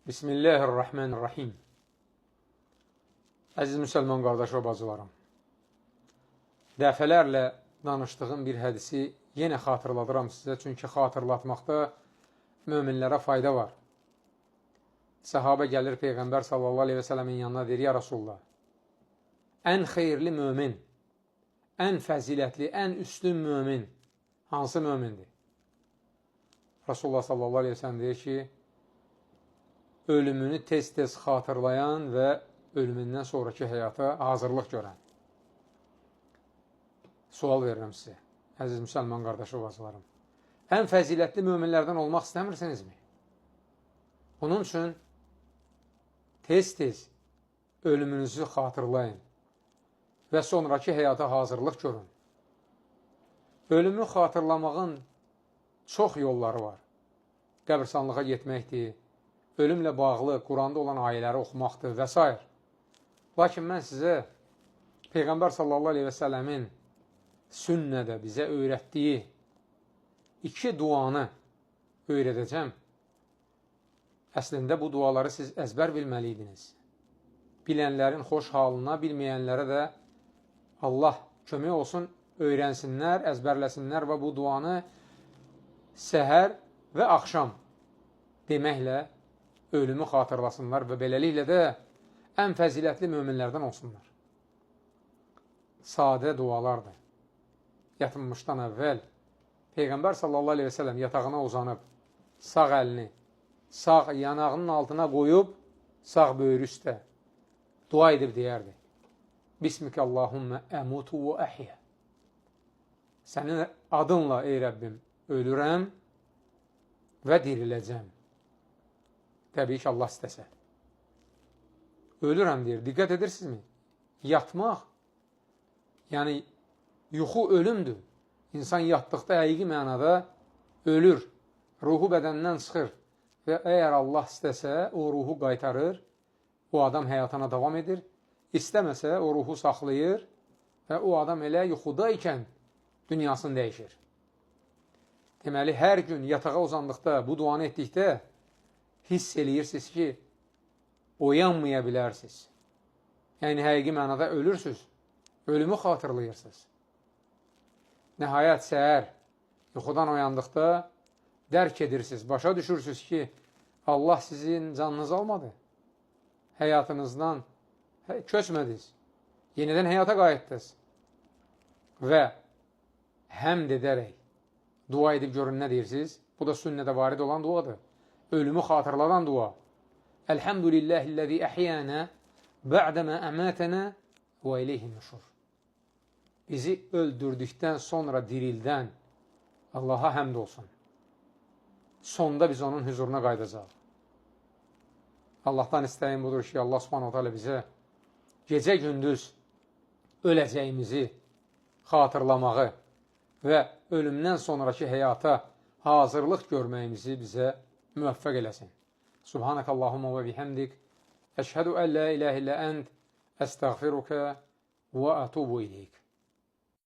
Bismillahirrahmanirrahim. Əziz müsəlman qardaş və bacılarım, dəfələrlə danışdığım bir hədisi yenə xatırladıram sizə, çünki xatırlatmaqda möminlərə fayda var. Səhabə gəlir Peyğəmbər sallallahu aleyhi və sələmin yanına deyir, ya Rasulullah, ən xeyirli mömin, ən fəzilətli, ən üstün mömin hansı mömindir? Rasulullah sallallahu aleyhi və sələm deyir ki, ölümünü tez-tez xatırlayan və ölümündən sonraki həyata hazırlıq görən. Sual verirəm sizə, əziz müsəlman qardaş və bacılarım. Ən fəzilətli möminlərdən olmaq istəmirsinizmi? Bunun üçün tez-tez ölümünüzü xatırlayın və sonraki həyata hazırlıq görün. Ölümü xatırlamağın çox yolları var. Qəbirstanlığa getməkdir, ölümlə bağlı Quranda olan ayələri oxumaqdır və s. Lakin mən sizə Peyğəmbər sallallahu aleyhi və sələmin sünnədə bizə öyrətdiyi iki duanı öyrədəcəm. Əslində bu duaları siz əzbər bilməliydiniz. Bilənlərin xoş halına, bilməyənlərə də Allah kömək olsun, öyrənsinlər, əzbərləsinlər və bu duanı səhər və axşam deməklə ölümü xatırlasınlar və beləliklə də ən fəzilətli möminlərdən olsunlar. Sadə dualardır. Yatınmışdan əvvəl Peyğəmbər sallallahu aleyhi və sələm yatağına uzanıb, sağ əlini sağ yanağının altına qoyub, sağ böyrü üstə dua edib deyərdi. Bismikə Allahümmə əmutu və əhyə. Sənin adınla, ey Rəbbim, ölürəm və diriləcəm. Təbii ki, Allah istəsə. Ölürəm deyir. Diqqət edirsinizmi? Yatmaq, yəni yuxu ölümdür. İnsan yatdıqda həqiqi mənada ölür. Ruhu bədəndən çıxır. Və əgər Allah istəsə, o ruhu qaytarır, o adam həyatına davam edir. İstəməsə, o ruhu saxlayır və o adam elə yuxudaykən dünyasını dəyişir. Deməli, hər gün yatağa uzandıqda, bu duanı etdikdə hiss eləyirsiniz ki, oyanmaya bilərsiniz. Yəni, həqiqi mənada ölürsünüz, ölümü xatırlayırsınız. Nəhayət səhər, yuxudan oyandıqda dərk edirsiniz, başa düşürsünüz ki, Allah sizin canınızı almadı. Həyatınızdan köçmədiniz, yenidən həyata qayıtdınız. Və həmd edərək dua edib görün nə deyirsiniz? Bu da sünnədə varid olan duadır. Ölümü xatırladan dua. Elhamdülillahilləzi əhyənə bə'dəmə əmətənə və ileyhin nüşur. Bizi öldürdükdən sonra dirildən Allaha həmd olsun. Sonda biz onun huzuruna qayıdacaq. Allahdan istəyim budur ki, Allah subhanahu teala bizə gecə-gündüz öləcəyimizi xatırlamağı və ölümdən sonraki həyata hazırlıq görməyimizi bizə müvəffəq eləsin. Subhanəkallahumma və bihamdik. Əşhədu ən la iləhə illə ənd. Əstəğfiruka və ətubu ileyk.